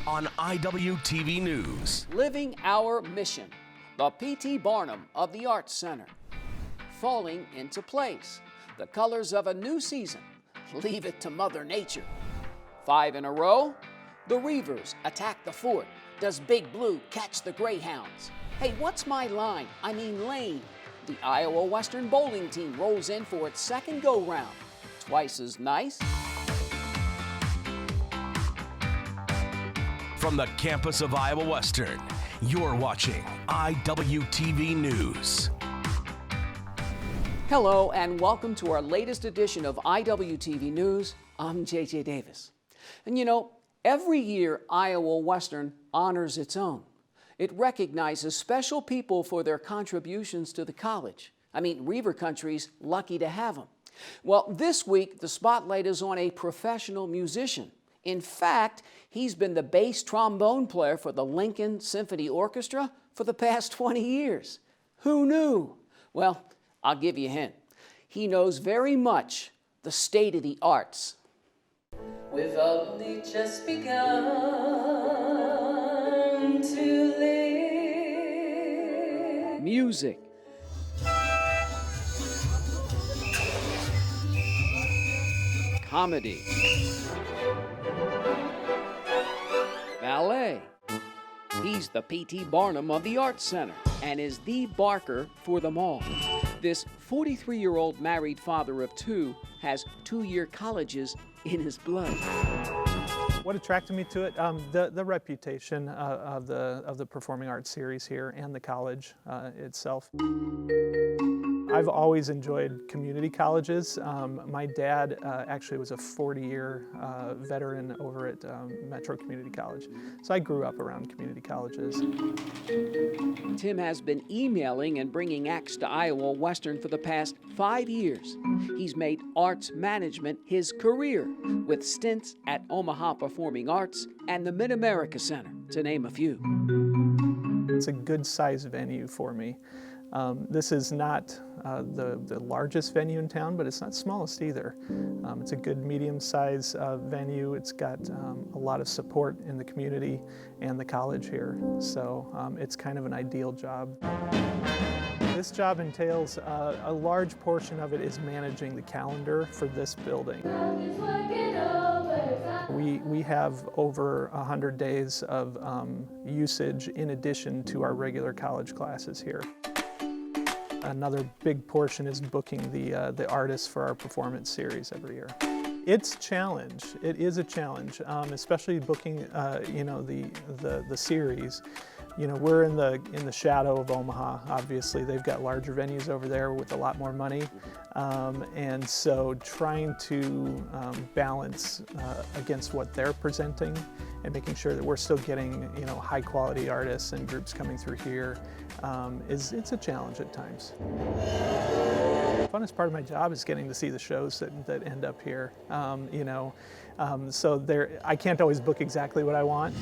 on Iwtv News. Living our mission. The P.T. Barnum of the Arts Center. Falling into place. The colors of a new season. Leave it to Mother Nature. 5 in a row. The Reivers attack the fort. Does Big Blue catch the Greyhounds? Hey, what's my line? I mean lane. The Iowa Western bowling team rolls in for its second go-round. Twice as nice. From the campus of Iowa Western, you're watching Iwtv News. Hello and welcome to our latest edition of Iwtv News. I'm J.J. Davis. And you know, every year Iowa Western honors its own. It recognizes special people for their contributions to the college. I mean, Reiver Country's lucky to have them. Well, this week the spotlight is on a professional musician. In fact, he's been the bass trombone player for the Lincoln Symphony Orchestra for the past 20 years. Who knew? Well, I'll give you a hint. He knows very much the state of the arts. We've only just begun to live. Music. Comedy. Ballet. He's the P.T. Barnum of the Arts Center and is the barker for them all. This 43-year-old married father of 2 has 2-year colleges in his blood. What attracted me to it? The reputation of the performing arts series here and the college itself. I've always enjoyed community colleges. My dad actually was a 40-year veteran over at Metro Community College. So I grew up around community colleges. Tim has been emailing and bringing acts to Iowa Western for the past 5 years. He's made arts management his career, with stints at Omaha Performing Arts and the Mid-America Center, to name a few. It's a good-sized venue for me. This is not the largest venue in town, but it's not smallest either. It's a good medium-sized venue. It's got a lot of support in the community and the college here, so it's kind of an ideal job. This job entails a large portion of it is managing the calendar for this building. We have over 100 days of usage in addition to our regular college classes here. Another big portion is booking the artists for our performance series every year. It's a challenge. It is a challenge, especially booking the series. You know, we're in the shadow of Omaha. Obviously, they've got larger venues over there with a lot more money, and so trying to balance against what they're presenting and making sure that we're still getting high quality artists and groups coming through here it's a challenge at times. The funnest part of my job is getting to see the shows that end up here. So I can't always book exactly what I want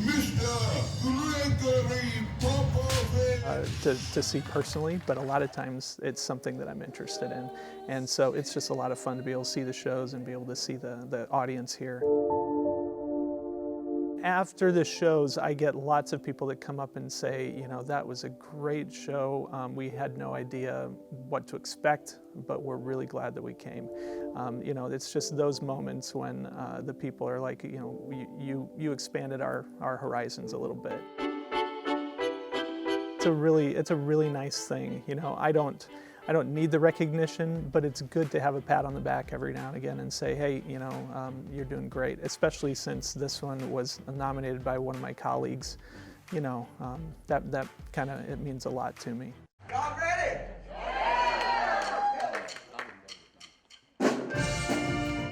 to see personally, but a lot of times it's something that I'm interested in. And so it's just a lot of fun to be able to see the shows and be able to see the audience here. After the shows, I get lots of people that come up and say, that was a great show. We had no idea what to expect, but we're really glad that we came. It's just those moments when the people are like, you expanded our horizons a little bit. It's a really nice thing. I don't need the recognition, but it's good to have a pat on the back every now and again and say, hey, you're doing great, especially since this one was nominated by one of my colleagues. That kind of, it means a lot to me. Y'all ready?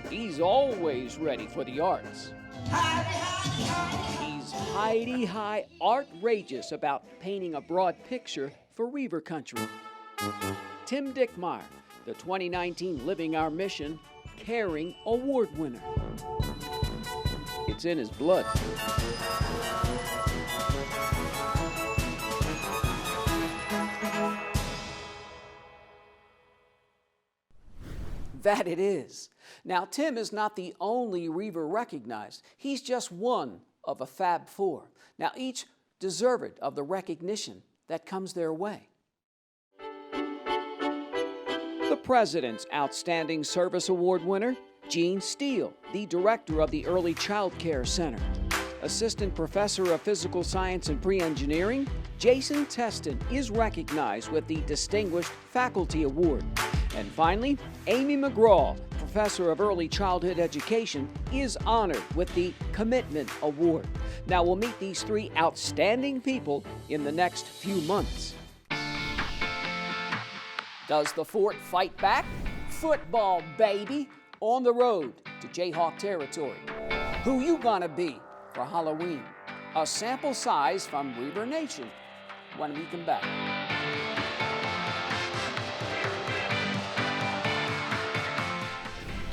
He's always ready for the arts. He's Heidi-high outrageous about painting a broad picture for Reiver Country. Tim Dickmeyer, the 2019 Living Our Mission Caring Award winner. It's in his blood. That it is. Now, Tim is not the only Reiver recognized. He's just one of a Fab Four. Now, each deserved of the recognition that comes their way. The President's Outstanding Service Award winner, Gene Steele, the director of the Early Child Care Center. Assistant Professor of Physical Science and Pre-Engineering, Jason Teston, is recognized with the Distinguished Faculty Award. And finally, Amy McGraw, Professor of Early Childhood Education, is honored with the Commitment Award. Now, we'll meet these three outstanding people in the next few months. Does the Fort fight back? Football, baby, on the road to Jayhawk territory. Who you gonna be for Halloween? A sample size from Reiver Nation when we come back.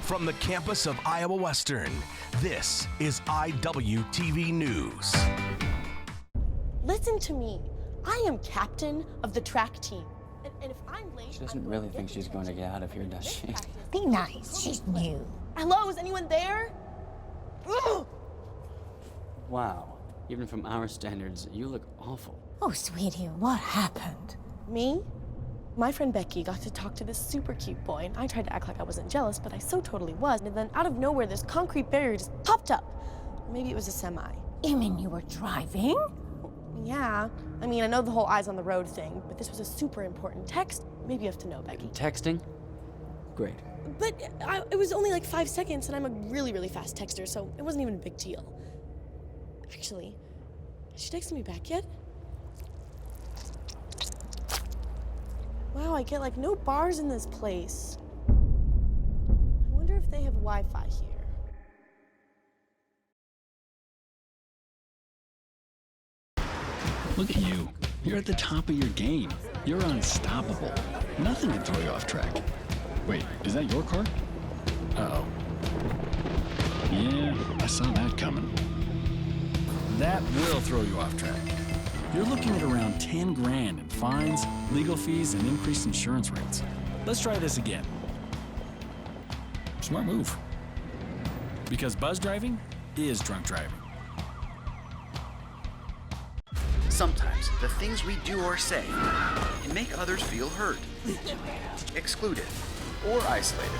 From the campus of Iowa Western, this is IWTV News. Listen to me. I am captain of the track team. And if I'm late, she doesn't really think she's going to get out of here, does she? Be nice. She's new. Hello, is anyone there? Ugh! Wow. Even from our standards, you look awful. Oh, sweetie, what happened? Me? My friend Becky got to talk to this super cute boy, and I tried to act like I wasn't jealous, but I so totally was. And then out of nowhere, this concrete barrier just popped up. Maybe it was a semi. You mean you were driving? Yeah. I mean, I know the whole eyes on the road thing, but this was a super important text. Maybe you have to know, Becky. Texting? Great. But it was only like 5 seconds, and I'm a really, really fast texter, so it wasn't even a big deal. Actually, has she texted me back yet? Wow, I get like no bars in this place. I wonder if they have Wi-Fi here. Look at you. You're at the top of your game. You're unstoppable. Nothing can throw you off track. Wait, is that your car? Uh-oh. Yeah, I saw that coming. That will throw you off track. You're looking at around 10 grand in fines, legal fees, and increased insurance rates. Let's try this again. Smart move. Because buzz driving is drunk driving. Sometimes the things we do or say can make others feel hurt, excluded, or isolated.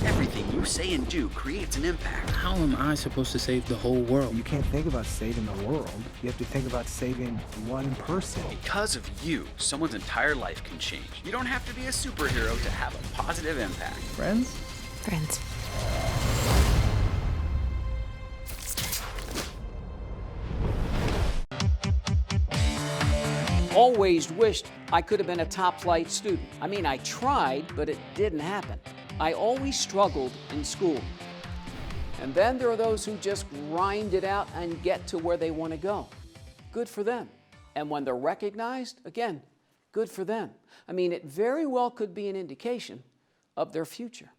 Everything you say and do creates an impact. How am I supposed to save the whole world? You can't think about saving the world. You have to think about saving one person. Because of you, someone's entire life can change. You don't have to be a superhero to have a positive impact. Friends? Friends. Always wished I could have been a top flight student. I mean, I tried, but it didn't happen. I always struggled in school. And then there are those who just grind it out and get to where they want to go. Good for them. And when they're recognized, again, good for them. I mean, it very well could be an indication of their future.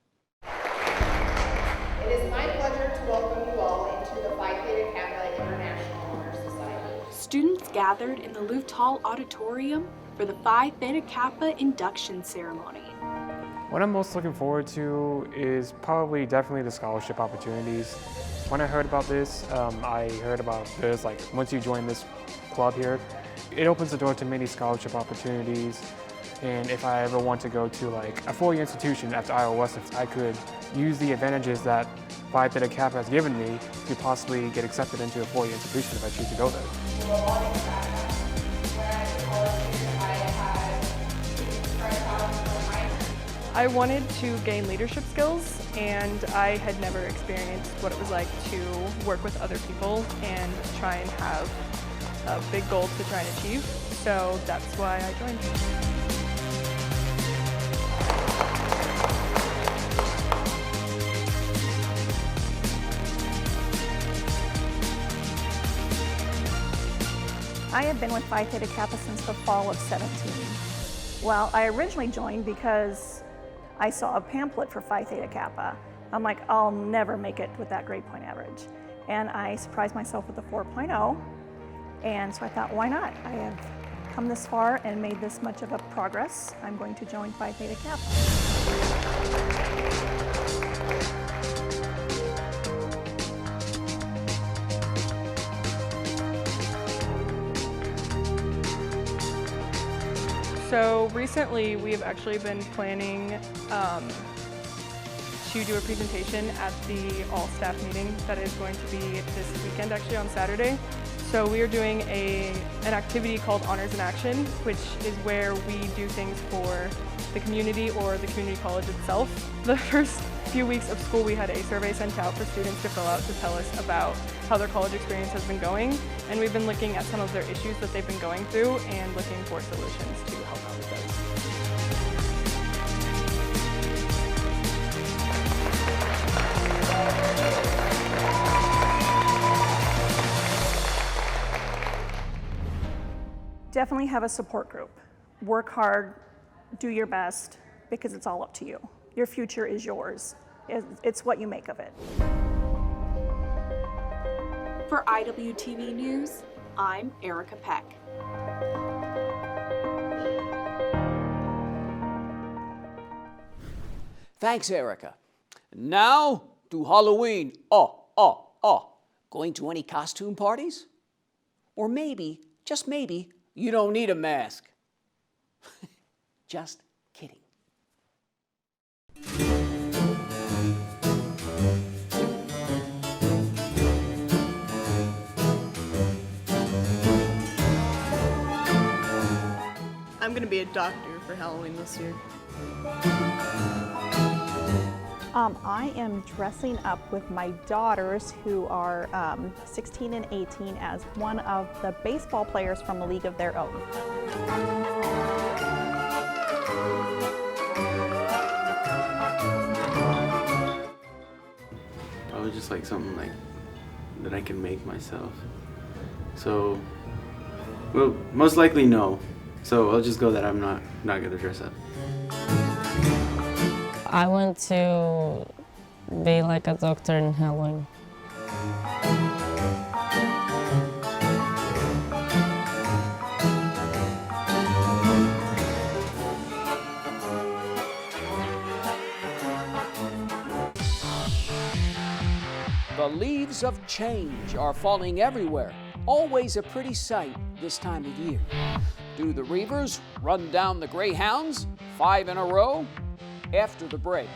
It is my pleasure to welcome you all into the Phi Theta Kappa International Honor Society. Students gathered in the Luft Hall Auditorium for the Phi Theta Kappa induction ceremony. What I'm most looking forward to is definitely the scholarship opportunities. When I heard about this, I heard about this, like once you join this club here, it opens the door to many scholarship opportunities. And if I ever want to go to like a four-year institution after Iowa Western, I could use the advantages that Phi Theta Kappa has given me to possibly get accepted into a four-year institution if I choose to go there. I wanted to gain leadership skills, and I had never experienced what it was like to work with other people and try and have a big goal to try and achieve. So that's why I joined. I have been with Phi Theta Kappa since the fall of 17. Well, I originally joined because I saw a pamphlet for Phi Theta Kappa. I'm like, I'll never make it with that grade point average. And I surprised myself with a 4.0. And so I thought, why not? I have come this far and made this much of a progress. I'm going to join Phi Theta Kappa. So recently we've actually been planning to do a presentation at the all-staff meeting that is going to be this weekend, actually on Saturday. So we are doing an activity called Honors in Action, which is where we do things for the community or the community college itself. The first few weeks of school we had a survey sent out for students to fill out to tell us about how their college experience has been going, and we've been looking at some of their issues that they've been going through and looking for solutions to help out with those. Definitely have a support group. Work hard, do your best, because it's all up to you. Your future is yours. It's what you make of it. For IWTV News, I'm Erica Peck. Thanks, Erica. Now to Halloween. Going to any costume parties? Or maybe, just maybe, you don't need a mask. Just kidding. I'm gonna be a doctor for Halloween this year. I am dressing up with my daughters who are 16 and 18 as one of the baseball players from a league of their own. Probably just like something like that I can make myself. So, well, most likely no. So I'll just go that I'm not gonna dress up. I want to be like a doctor in Halloween. The leaves of change are falling everywhere. Always a pretty sight this time of year. Do the Reivers run down the Greyhounds 5 in a row? After the break.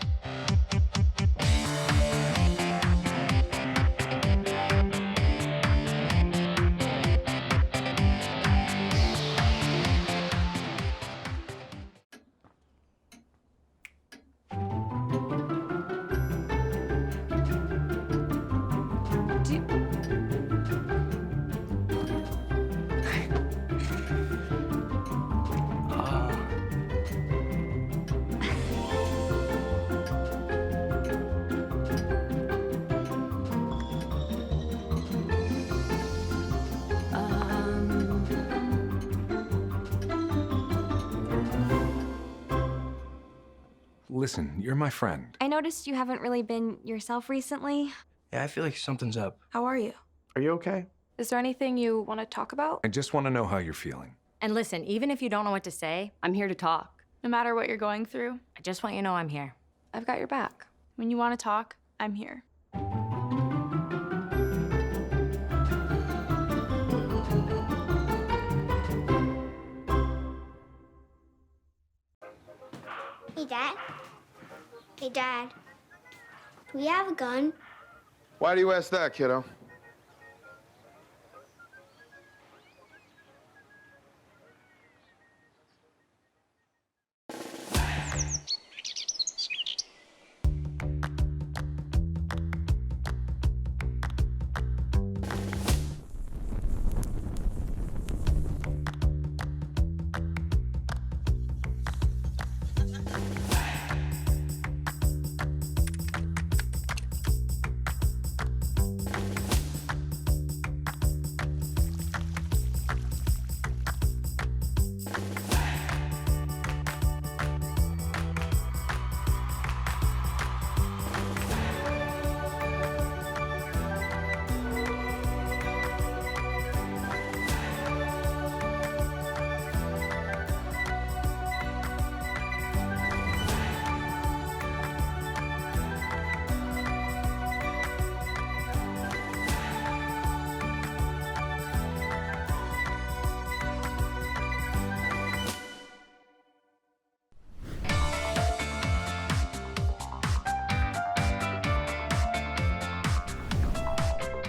Listen, you're my friend. I noticed you haven't really been yourself recently. Yeah, I feel like something's up. How are you? Are you okay? Is there anything you want to talk about? I just want to know how you're feeling. And listen, even if you don't know what to say, I'm here to talk. No matter what you're going through, I just want you to know I'm here. I've got your back. When you want to talk, I'm here. Hey, Dad. Hey, Dad. Do we have a gun? Why do you ask that, kiddo?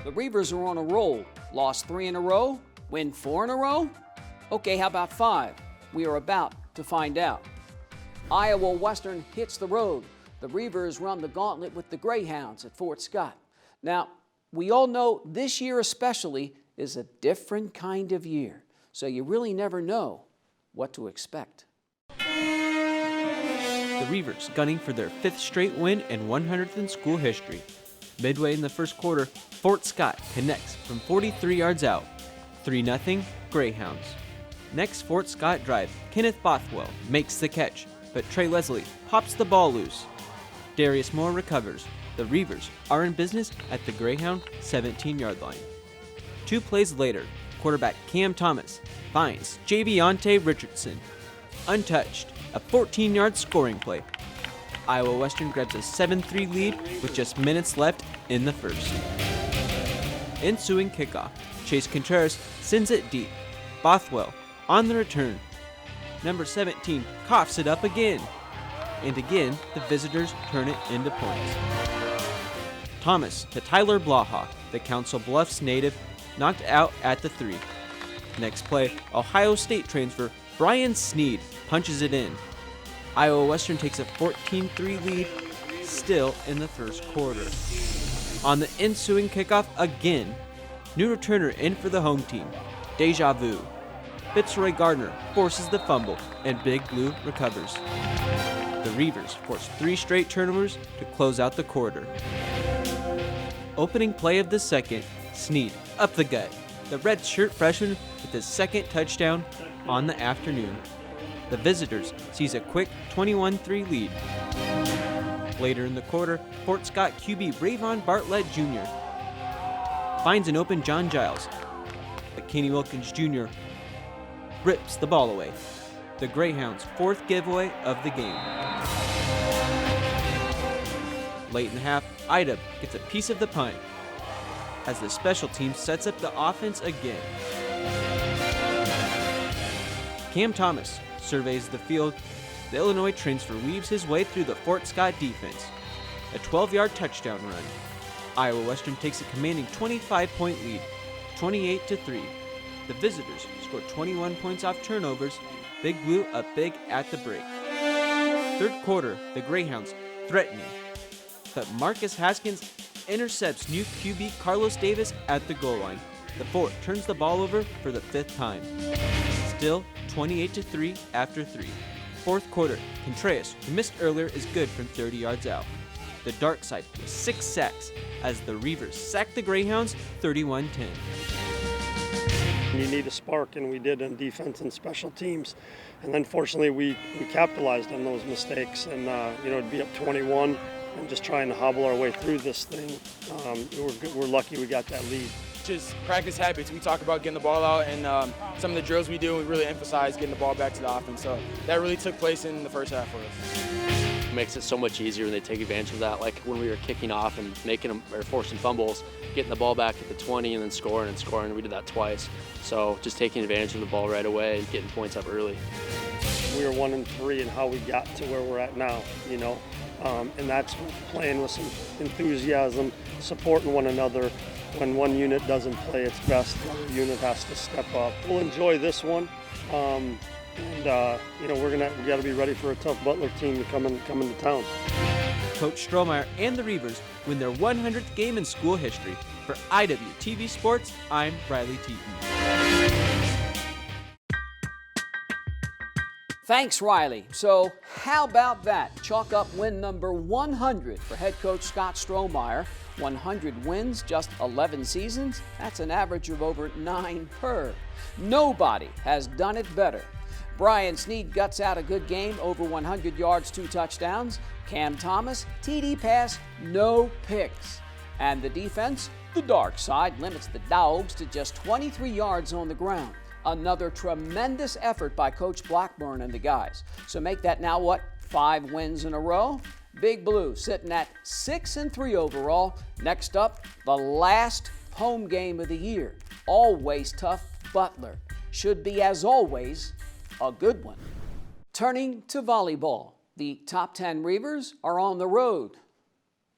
The Reivers are on a roll. Lost 3 in a row? Win 4 in a row? Okay, how about 5? We are about to find out. Iowa Western hits the road. The Reivers run the gauntlet with the Greyhounds at Fort Scott. Now, we all know this year especially is a different kind of year, so you really never know what to expect. The Reivers gunning for their 5th straight win and 100th in school history. Midway in the first quarter, Fort Scott connects from 43 yards out. 3-0 Greyhounds. Next Fort Scott drive, Kenneth Bothwell makes the catch, but Trey Leslie pops the ball loose. Darius Moore recovers. The Reivers are in business at the Greyhound 17-yard line. 2 plays later, quarterback Cam Thomas finds Javionte Richardson. Untouched, a 14-yard scoring play. Iowa Western grabs a 7-3 lead with just minutes left in the first. Ensuing kickoff, Chase Contreras sends it deep. Bothwell on the return. Number 17 coughs it up again. And again, the visitors turn it into points. Thomas to Tyler Blaha, the Council Bluffs native, knocked out at the 3. Next play, Ohio State transfer Brian Sneed punches it in. Iowa Western takes a 14-3 lead, still in the first quarter. On the ensuing kickoff again, new returner in for the home team, Deja Vu. Fitzroy Gardner forces the fumble, and Big Blue recovers. The Reivers force 3 straight turnovers to close out the quarter. Opening play of the second, Sneed up the gut. The redshirt freshman with his 2nd touchdown on the afternoon. The visitors sees a quick 21-3 lead. Later in the quarter, Fort Scott QB Rayvon Bartlett Jr. finds an open John Giles, but Kenny Wilkins Jr. rips the ball away. The Greyhounds' 4th giveaway of the game. Late in the half, Ida gets a piece of the punt as the special team sets up the offense again. Cam Thomas surveys the field. The Illinois transfer weaves his way through the Fort Scott defense. A 12-yard touchdown run. Iowa Western takes a commanding 25-point lead, 28-3. The visitors score 21 points off turnovers. Big Blue up big at the break. Third quarter, the Greyhounds threatening, but Marcus Haskins intercepts new QB Carlos Davis at the goal line. The Fort turns the ball over for the 5th time. Still 28-3 after 3. Fourth quarter, Contreras, who missed earlier, is good from 30 yards out. The dark side with 6 sacks as the Reivers sack the Greyhounds 31-10. You need a spark, and we did on defense and special teams. And then fortunately we capitalized on those mistakes, and it'd be up 21 and just trying to hobble our way through this thing. We're lucky we got that lead. Just practice habits. We talk about getting the ball out, and some of the drills we do, we really emphasize getting the ball back to the offense. So that really took place in the first half for us. It makes it so much easier when they take advantage of that. Like when we were kicking off and making them or forcing fumbles, getting the ball back at the 20 and then scoring and scoring. We did that twice. So just taking advantage of the ball right away and getting points up early. We were 1-3 in how we got to where we're at now, and that's playing with some enthusiasm, supporting one another. When one unit doesn't play its best, the other unit has to step up. We'll enjoy this one, and we got to be ready for a tough Butler team to come into town. Coach Strohmeyer and the Reivers win their 100th game in school history. For Iwtv Sports, I'm Riley Teaton. Thanks, Riley. So how about that? Chalk up win number 100 for head coach Scott Strohmeyer. 100 wins, just 11 seasons. That's an average of over 9 per. Nobody has done it better. Brian Sneed guts out a good game, over 100 yards, 2 touchdowns. Cam Thomas, TD pass, no picks. And the defense, the dark side, limits the Dogs to just 23 yards on the ground. Another tremendous effort by Coach Blackburn and the guys. So make that now 5 wins in a row? Big Blue sitting at 6-3 overall. Next up, the last home game of the year. Always tough, Butler. Should be, as always, a good one. Turning to volleyball, the top 10 Reivers are on the road.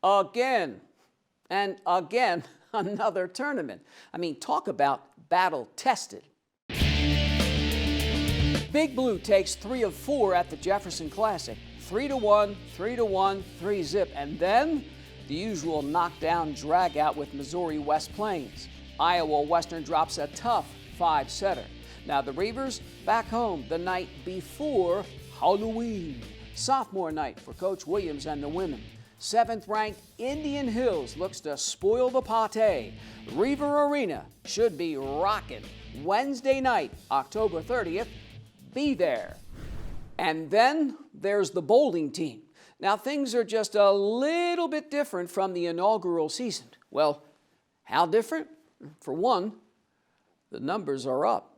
Again. And again, another tournament. I mean, talk about battle-tested. Big Blue takes 3 of 4 at the Jefferson Classic. 3-1, 3-1, 3-zip, and then the usual knockdown drag-out with Missouri West Plains. Iowa Western drops a tough 5-setter. Now the Reivers back home the night before Halloween. Sophomore night for Coach Williams and the women. 7th-ranked Indian Hills looks to spoil the pate. Reiver Arena should be rocking Wednesday night, October 30th. Be there. And then there's the bowling team. Now things are just a little bit different from the inaugural season. Well, how different? For one, the numbers are up.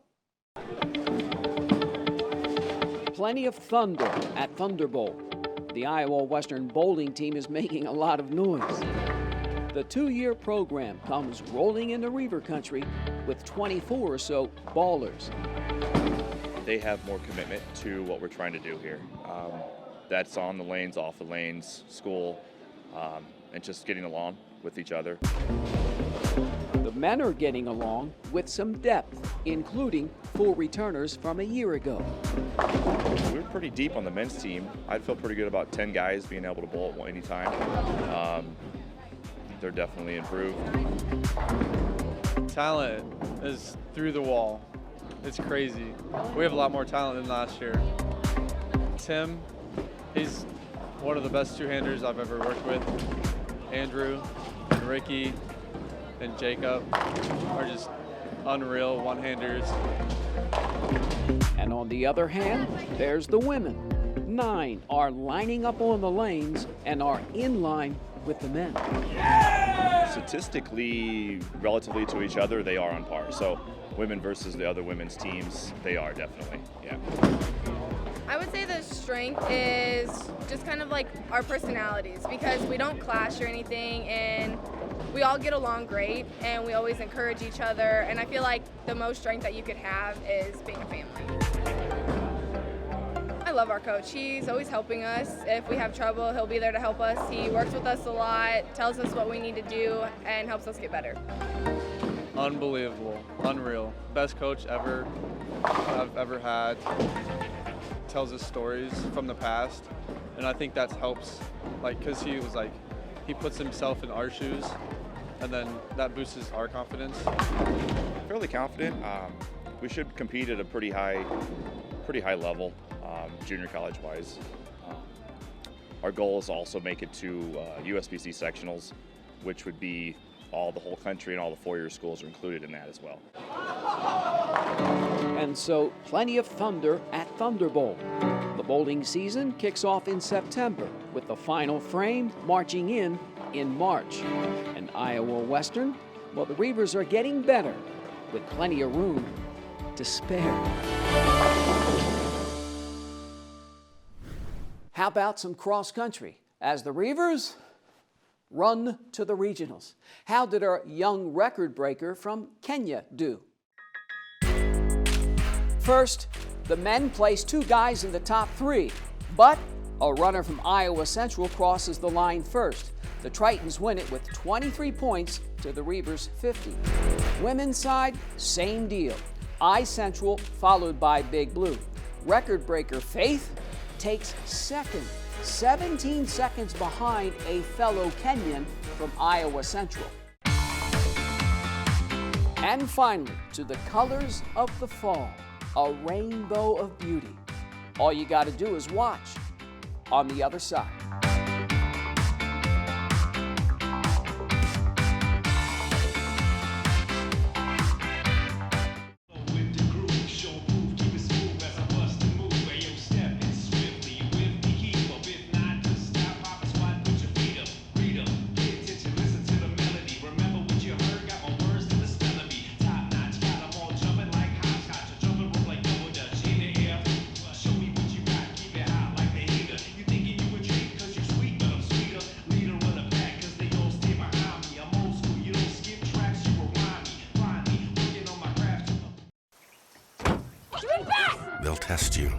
Plenty of thunder at Thunderbolt. The Iowa Western bowling team is making a lot of noise. The 2-year program comes rolling into Reiver Country with 24 or so ballers. They have more commitment to what we're trying to do here. That's on the lanes, off the lanes, school, and just getting along with each other. The men are getting along with some depth, including 4 returners from a year ago. We're pretty deep on the men's team. I'd feel pretty good about 10 guys being able to bowl at any time. They're definitely improved. Talent is through the wall. It's crazy. We have a lot more talent than last year. Tim, he's one of the best two-handers I've ever worked with. Andrew and Ricky and Jacob are just unreal one-handers. And on the other hand, there's the women. 9 are lining up on the lanes and are in line with the men. Statistically, relatively to each other, they are on par. So women versus the other women's teams, they are definitely, yeah. I would say the strength is just kind of like our personalities, because we don't clash or anything, and we all get along great, and we always encourage each other, and I feel like the most strength that you could have is being a family. I love our coach. He's always helping us. If we have trouble, he'll be there to help us. He works with us a lot, tells us what we need to do, and helps us get better. Unbelievable, unreal. Best coach ever I've ever had. Tells us stories from the past, and I think that helps, like, because he puts himself in our shoes, and then that boosts our confidence. Fairly confident. We should compete at a pretty high level, junior college wise. Our goal is to also make it to USBC sectionals, which would be the whole country, and all the 4-year schools are included in that as well. And so plenty of thunder at Thunderbolt. The bowling season kicks off in September with the final frame marching in March. And Iowa Western, well, the Reivers are getting better with plenty of room to spare. How about some cross country as the Reivers run to the regionals? How did our young record breaker from Kenya do? First, the men place 2 guys in the top 3, but a runner from Iowa Central crosses the line first. The Tritons win it with 23 points to the Reivers' 50. Women's side, same deal. I Central followed by Big Blue. Record breaker Faith takes second, 17 seconds behind a fellow Kenyan from Iowa Central. And finally, to the colors of the fall, a rainbow of beauty. All you got to do is watch on the other side. They'll test you.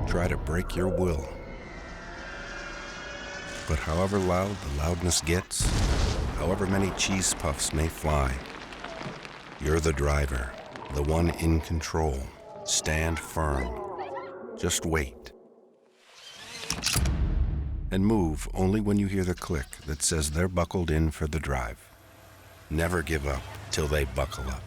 Try to break your will. But however loud the loudness gets, however many cheese puffs may fly. You're the driver, the one in control. Stand firm. Just wait. And move only when you hear the click that says they're buckled in for the drive. Never give up till they buckle up.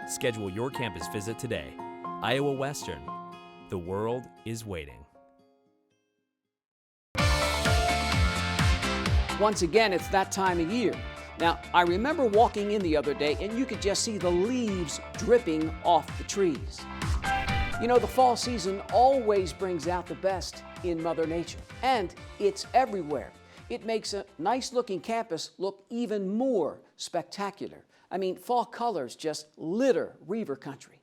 Schedule your campus visit today. Iowa Western. The world is waiting. Once again, it's that time of year. Now, I remember walking in the other day and you could just see the leaves dripping off the trees. You know, the fall season always brings out the best in Mother Nature, and it's everywhere. It makes a nice-looking campus look even more spectacular. I mean, fall colors just litter Reiver Country.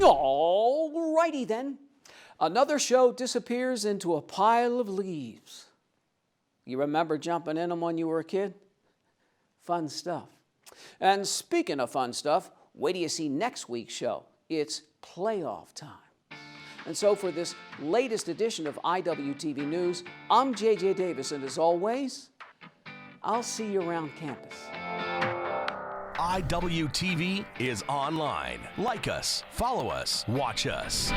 All righty then. Another show disappears into a pile of leaves. You remember jumping in them when you were a kid? Fun stuff. And speaking of fun stuff, wait till you see next week's show. It's playoff time. And so for this latest edition of Iwtv News, I'm J.J. Davis, and as always, I'll see you around campus. Iwtv is online. Like us, follow us, watch us.